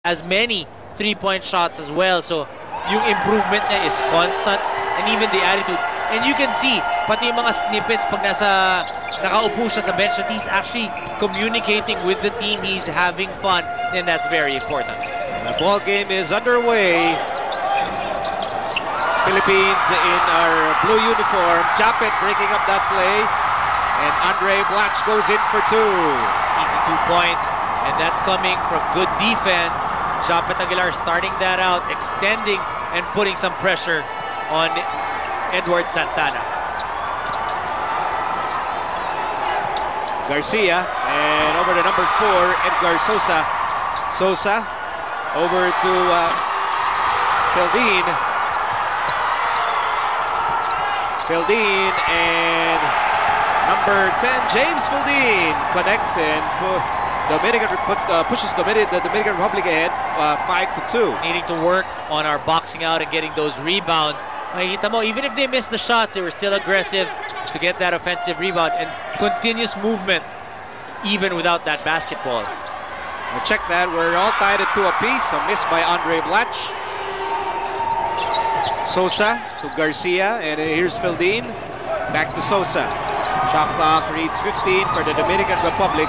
as many three-point shots as well. So yung improvement niya is constant, and even the attitude. And you can see, pati yung mga snippets pag nakaupo siya sa bench, that he's actually communicating with the team. He's having fun, and that's very important. The ball game is underway. Philippines in our blue uniform. Japet breaking up that play, and Andre Blatch goes in for two. Easy 2 points, and that's coming from good defense. Japet Aguilar starting that out, extending and putting some pressure on Edward Santana. Garcia, and over to number 4, Edgar Sosa. Sosa over to Fildin. Fildin, and number 10, James Fildin connects and pushes the Dominican Republic ahead 5-2. Needing to work on our boxing out and getting those rebounds. Makikita mo, even if they missed the shots, they were still aggressive to get that offensive rebound and continuous movement even without that basketball. Now check that, we're all tied at 2 apiece. A miss by Andre Blatch. Sosa to Garcia, and here's Fildin. Back to Sosa. Shot clock reads 15 for the Dominican Republic.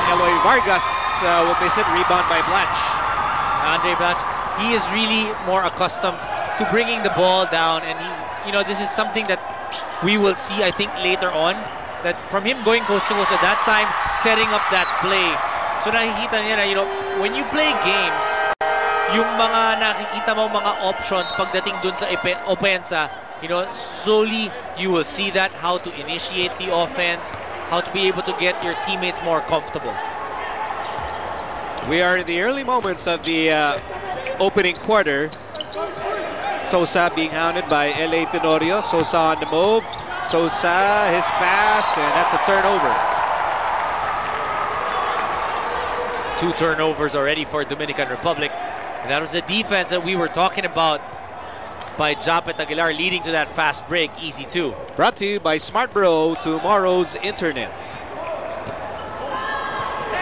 Eloy Vargas will miss it. Rebound by Blatch. Andre Blatch, he is really more accustomed to bringing the ball down, and this is something that we will see, I think, later on, that from him going coast to coast at that time, setting up that play. So nakikita niya na, when you play games, yung mga nakikita mo mga options pagdating dun sa opensa, slowly you will see that, how to initiate the offense, how to be able to get your teammates more comfortable. We are in the early moments of the opening quarter. Sosa being hounded by L.A. Tenorio. Sosa on the move. Sosa, his pass, and that's a turnover. 2 turnovers already for Dominican Republic. And that was the defense that we were talking about by Japet Aguilar, leading to that fast break. Easy 2. Brought to you by Smart Bro, tomorrow's internet.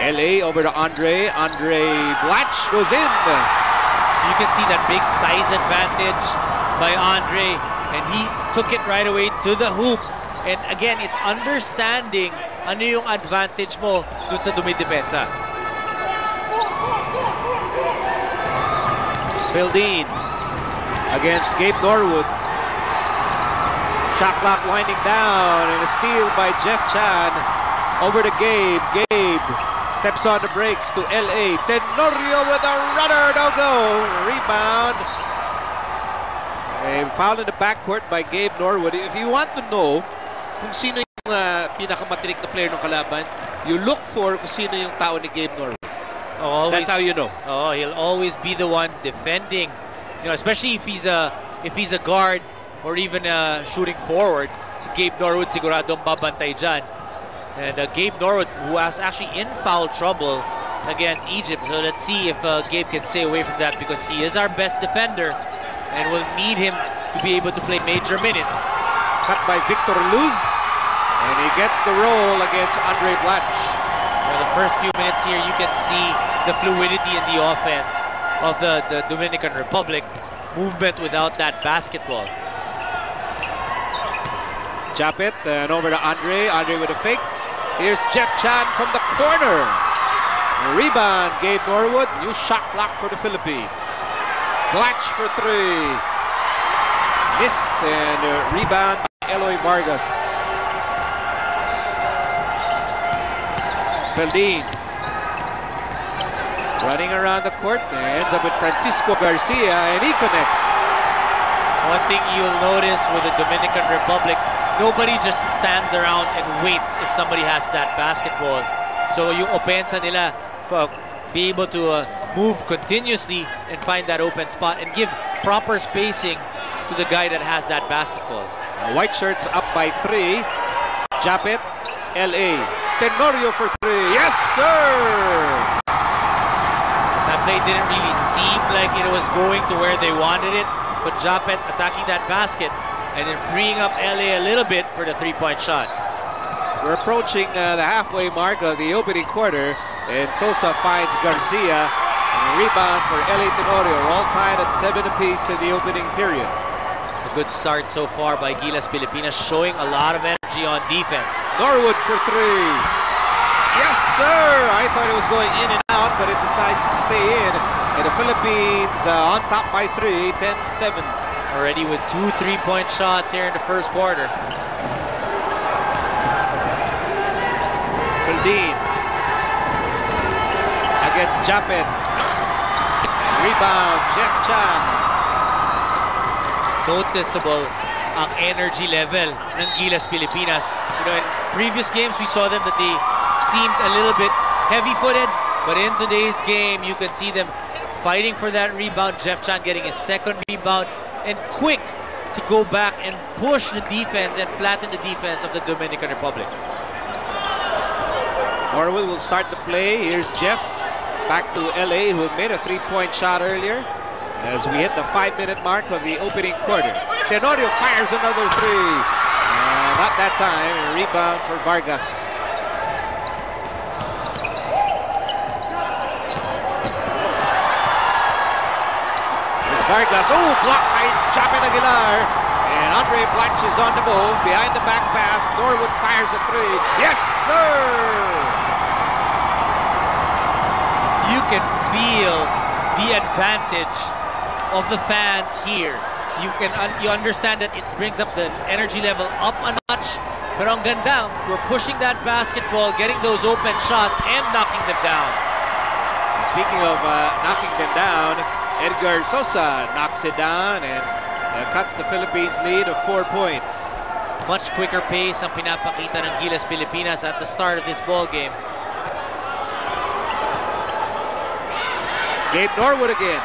L.A. over to Andre. Andre Blatch goes in. You can see that big size advantage by Andre, and he took it right away to the hoop. And again, it's understanding ano yung advantage mo dun sa dumidepensa. Fildin against Gabe Norwood. Shot clock winding down, and a steal by Jeff Chan. Over to Gabe. Gabe steps on the brakes to L.A. Tenorio with a runner, no go. Rebound. A foul in the backcourt by Gabe Norwood. If you want to know kung sino yung pinakamatinik na player ng kalaban, you look for kung sino yung tao ni Gabe Norwood. That's how you know. Oh, he'll always be the one defending. Especially if he's a guard or even shooting forward. Si Gabe Norwood siguradong babantay dyan. And Gabe Norwood, who was actually in foul trouble against Egypt. So let's see if Gabe can stay away from that, because he is our best defender and we'll need him to be able to play major minutes. Cut by Victor Luz, and he gets the roll against Andre Blatch. For the first few minutes here, you can see the fluidity in the offense of the Dominican Republic. Movement without that basketball. Japet, and over to Andre. Andre with a fake. Here's Jeff Chan from the corner. Rebound, Gabe Norwood. New shot clock for the Philippines. Blatch for 3. Miss, and rebound, Eloy Vargas. Fildin running around the court, ends up with Francisco Garcia, and he connects. One thing you'll notice with the Dominican Republic, nobody just stands around and waits if somebody has that basketball. So yung opensa nila, be able to move continuously and find that open spot and give proper spacing to the guy that has that basketball. White shirts up by 3. Japet, L.A. Tenorio for 3. Yes, sir! That play didn't really seem like it was going to where they wanted it, but Japet attacking that basket and then freeing up L.A. a little bit for the 3-point shot. We're approaching the halfway mark of the opening quarter, and Sosa finds Garcia. Rebound for LA Tenorio. We're all tied at 7 apiece in the opening period. A good start so far by Gilas Pilipinas, showing a lot of energy on defense. Norwood for 3. Yes, sir! I thought it was going in and out, but it decides to stay in. And the Philippines on top by 3, 10-7. Already with 2 3-point shots here in the first quarter. Fildin against Japet. Rebound, Jeff Chan. Noticeable ang energy level ng Gilas Pilipinas. You know, in previous games we saw them that they seemed a little bit heavy-footed, but in today's game you can see them fighting for that rebound. Jeff Chan getting his second rebound and quick to go back and push the defense and flatten the defense of the Dominican Republic. Norwood will start the play. Here's Jeff back to LA, who made a 3-point shot earlier as we hit the 5-minute mark of the opening quarter. Tenorio fires another 3. Not that time. A rebound for Vargas. There's Vargas. Oh, blocked by Japet Aguilar. And Andre Blatch is on the move. Behind the back pass. Norwood fires a 3. Yes, sir! You can feel the advantage of the fans here. You understand that it brings up the energy level up a notch. Pero ang ganda, we're pushing that basketball, getting those open shots, and knocking them down. Speaking of knocking them down, Edgar Sosa knocks it down and cuts the Philippines' lead of 4 points. Much quicker pace ang pinapakita ng Gilas Pilipinas at the start of this ball game. Gabe Norwood again.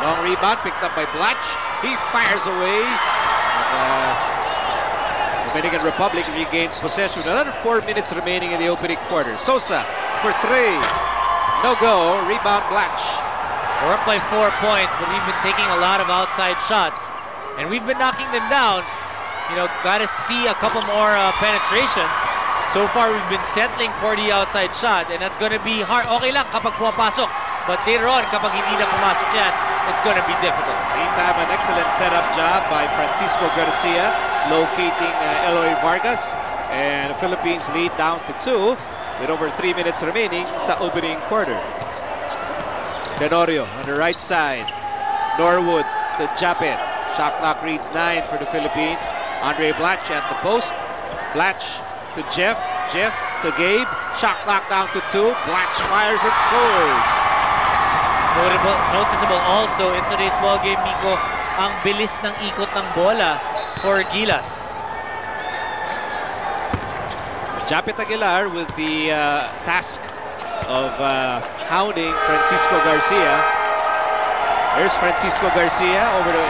Long rebound picked up by Blatch. He fires away. Dominican Republic regains possession. Another 4 minutes remaining in the opening quarter. Sosa for 3. No go. Rebound Blatch. We're up by 4 points, but we've been taking a lot of outside shots. And we've been knocking them down. You know, got to see a couple more penetrations. So far, we've been settling for the outside shot, and that's going to be hard. Okay lang kapag pumapasok. But later on, kapag hindi na pumasok yan, it's going to be difficult. Meantime, an excellent setup job by Francisco Garcia, locating Eloy Vargas. And the Philippines lead down to 2 with over 3 minutes remaining sa opening quarter. Tenorio on the right side. Norwood to Japet. Shot clock reads 9 for the Philippines. Andre Blatch at the post. Blatch to Jeff. Jeff to Gabe. Shot clock down to 2. Blatch fires and scores. Noticeable also in today's ball game, Miko, ang bilis ng ikot ng bola for Gilas. Japet Aguilar with the task of hounding Francisco Garcia. There's Francisco Garcia over to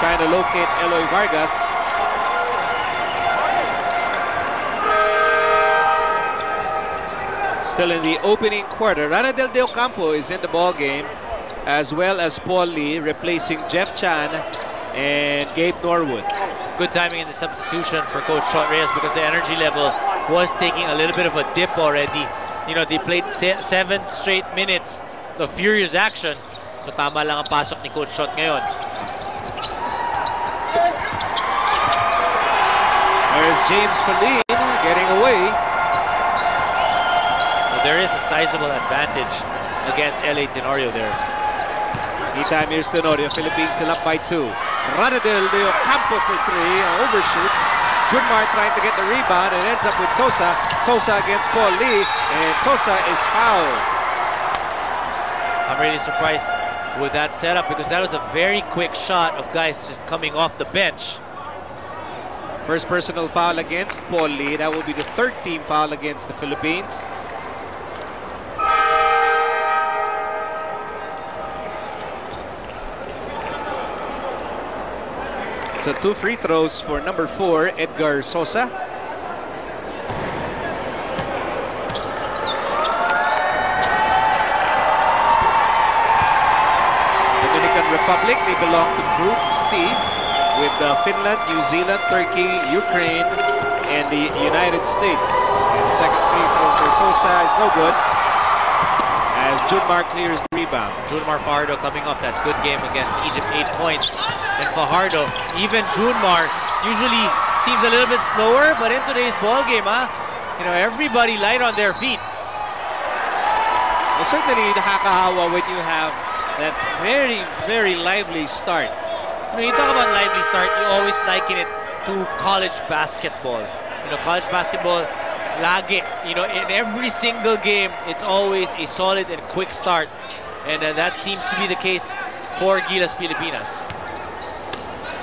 trying to locate Eloy Vargas. Still in the opening quarter, Ranadel De Ocampo is in the ball game, as well as Paul Lee replacing Jeff Chan and Gabe Norwood. Good timing in the substitution for Coach Shot Reyes because the energy level was taking a little bit of a dip already. You know, they played 7 straight minutes of furious action. So tama lang ang pasok ni Coach Shot ngayon. There's James Fildin getting away. There is a sizable advantage against LA Tenorio there. Meantime, here's Tenorio. Philippines still up by 2. Ranadel De Ocampo for 3. Overshoots. Junmar trying to get the rebound and ends up with Sosa. Sosa against Paul Lee. And Sosa is fouled. I'm really surprised with that setup because that was a very quick shot of guys just coming off the bench. First personal foul against Paul Lee. That will be the 3rd team foul against the Philippines. So 2 free throws for number 4, Edgar Sosa. Dominican Republic, they belong to Group C with Finland, New Zealand, Turkey, Ukraine, and the United States. And the second free throw for Sosa is no good, as Junmar clears the rebound. Junmar Fajardo coming off that good game against Egypt, 8 points. And Fajardo, even Junmar, usually seems a little bit slower, but in today's ball game, everybody light on their feet. Well, certainly nakakahawa when you have that very, very lively start. You talk about lively start, you always liken it to college basketball. College basketball, lagi, in every single game, it's always a solid and quick start. And that seems to be the case for Gilas Pilipinas.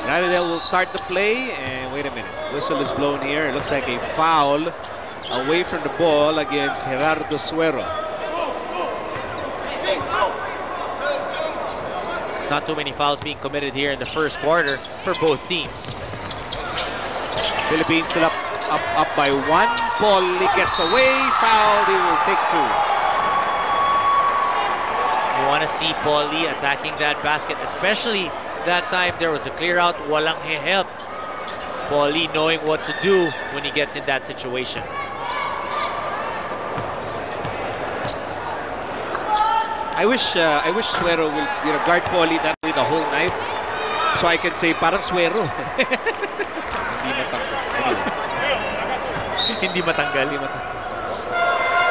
Radidel will start the play, and wait a minute. Whistle is blown here. It looks like a foul away from the ball against Gerardo Suero. Not too many fouls being committed here in the first quarter for both teams. Philippines still up by 1. Paulie gets away, fouled. He will take 2. You want to see Paulie attacking that basket, especially that time there was a clear out, walang help. Paulie knowing what to do when he gets in that situation. I wish Suero will guard Paulie that way the whole night, so I can say parang Suero. Hindi matanggal. Anyway. Hindi matanggal.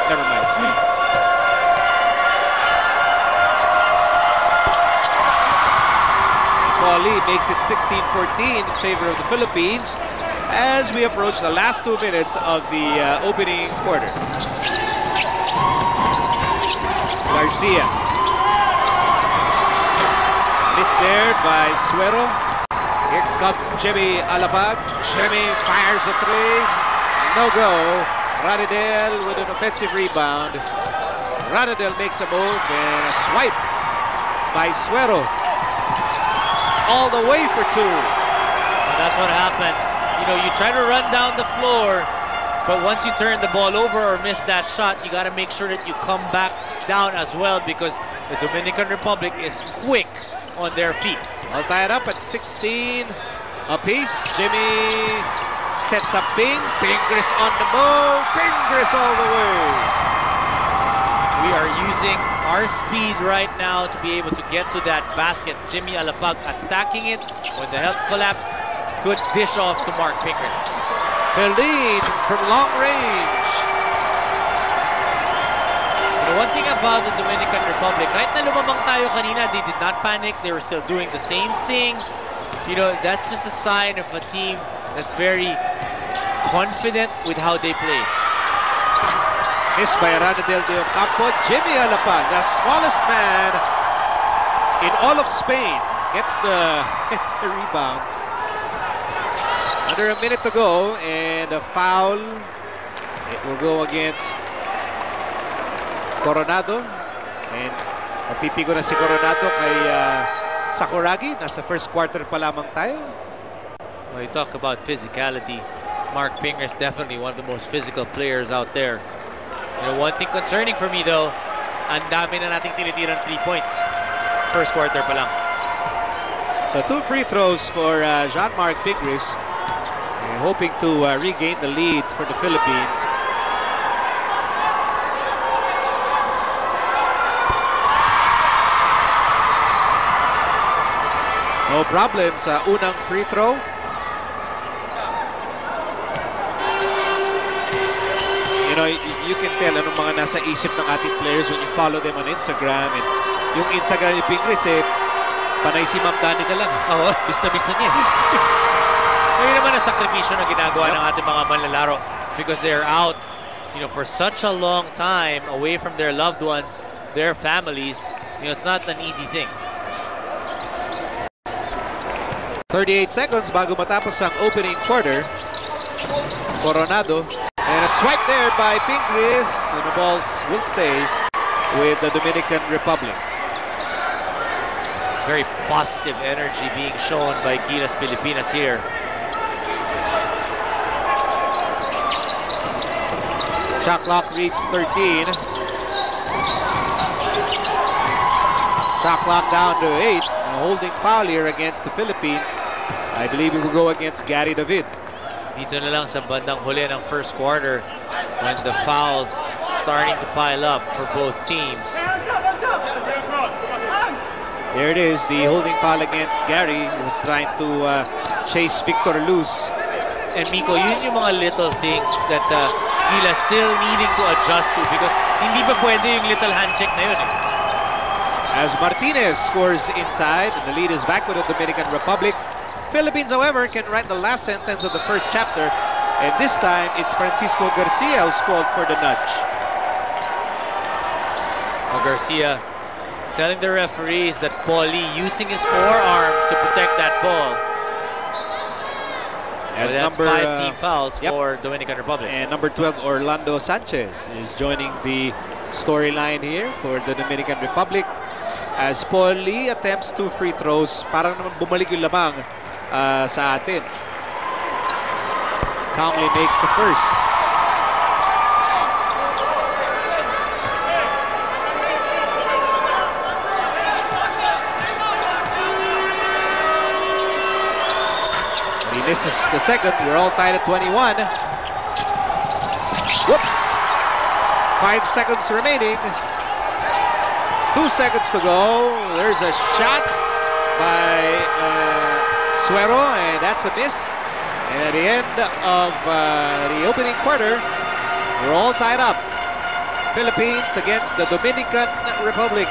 Never mind. Paulie makes it 16-14 in favor of the Philippines as we approach the last 2 minutes of the opening quarter. Garcia. Missed there by Suero. Here comes Jimmy Alapag. Jimmy fires a 3. No go. Radidel with an offensive rebound. Radidel makes a move and a swipe by Suero. All the way for 2. And that's what happens. You try to run down the floor, but once you turn the ball over or miss that shot, you got to make sure that you come back down as well, because the Dominican Republic is quick on their feet. All tied up at 16 apiece. Jimmy sets up Ping. Pingris on the move. Pingris all the way. We are using our speed right now to be able to get to that basket. Jimmy Alapag attacking it. When the help collapse, good dish off to Mark Pingris. Feldin from long range. One thing about the Dominican Republic, kahit na lumamang tayo kanina, they did not panic. They were still doing the same thing. That's just a sign of a team that's very confident with how they play. Missed by Radidel de Ocampo. Jimmy Alapag, the smallest man in all of Spain, gets the rebound. Under a minute to go, and a foul. It will go against Coronado, and napipigo na si Coronado kay Sakuragi. Nasa first quarter pa lamang tayo. When you talk about physicality, Mark Pingris definitely one of the most physical players out there. One thing concerning for me though, ang dami na nating tinitirang 3 points. First quarter pa lang. So 2 free throws for Jean-Marc Pingris, hoping to regain the lead for the Philippines. No problem sa unang free throw. You can tell anong mga nasa isip ng ating players when you follow them on Instagram. And yung Instagram ni Pingris, panay si Ma'am Danica lang. Oo. Bis na niya. Ngayon naman ang sakripisyo na ginagawa ng ating mga manlalaro, because they're out, for such a long time away from their loved ones, their families. It's not an easy thing. 38 seconds bago matapos ang opening quarter. Coronado. And a swipe there by Pingris. And the balls will stay with the Dominican Republic. Very positive energy being shown by Gilas Pilipinas here. Shot clock reads 13. Shot clock down to 8. A holding foul here against the Philippines. I believe it will go against Gary David. Dito na lang sa bandang huli ng first quarter, when the fouls starting to pile up for both teams. There it is, the holding foul against Gary, who was trying to chase Victor loose. And Miko, yun yung mga little things that Gilas still needing to adjust to because hindi pa pwede yung little hand check na yun eh. As Martinez scores inside, and the lead is back with the Dominican Republic. Philippines, however, can write the last sentence of the first chapter, and this time it's Francisco Garcia who scored for the nudge. Garcia telling the referees that Paul Lee using his forearm to protect that ball. As that's number 5 team fouls for Dominican Republic. And number 12, Orlando Sanchez, is joining the storyline here for the Dominican Republic. As Paul Lee attempts 2 free throws, parang naman bumalik yung lamang sa atin. Calmly makes the first. He misses the second. We're all tied at 21. Whoops! 5 seconds remaining. 2 seconds to go. There's a shot by Suero, and that's a miss. And at the end of the opening quarter, we're all tied up. Philippines against the Dominican Republic.